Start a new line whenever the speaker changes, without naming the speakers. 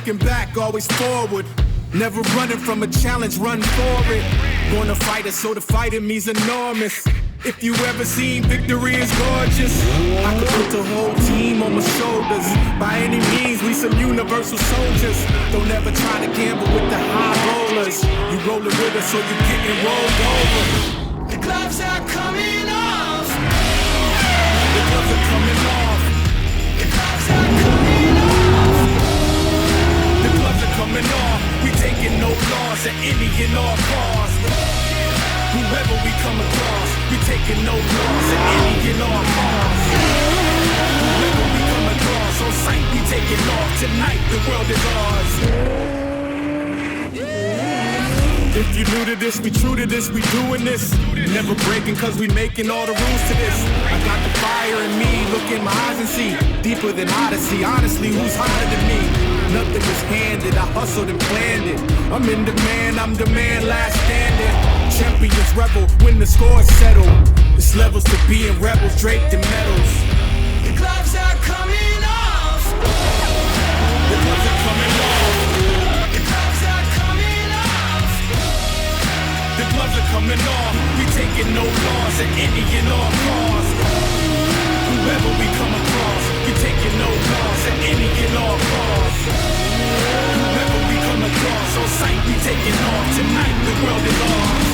looking back, always forward. Never running from a challenge, run for it. Born a fighter, so the fight in me's enormous. If you ever seen victory is gorgeous, I could put the whole team on my shoulders. By any means, we some universal soldiers. Don't ever try to gamble with the high rollers. You rolling with us, so you getting rolled over.
The gloves are coming off.
The gloves are coming off.
The gloves are coming off.
The gloves are coming off. We taking no loss at any and all costs. Whoever we come across, we taking no loss at any and all costs. Whoever we come across, on sight we taking off. Tonight the world is ours. If you new to this, we true to this, we doing this. Never breaking cause we making all the rules to this. I got the fire in me, look in my eyes and see. Deeper than Odyssey, honestly, who's hotter than me? Nothing was handed, I hustled and planned it. I'm in demand, I'm the man, last standing. Champions rebel when the scores settle. It's levels to being rebels draped in medals.
The gloves are coming off.
The gloves are coming off.
The gloves are coming off.
The gloves are coming off. We taking no loss at any and all costs. Whoever we come across, we taking no loss at any and all costs. Whoever we come across, on sight we taking off. Tonight the world is ours.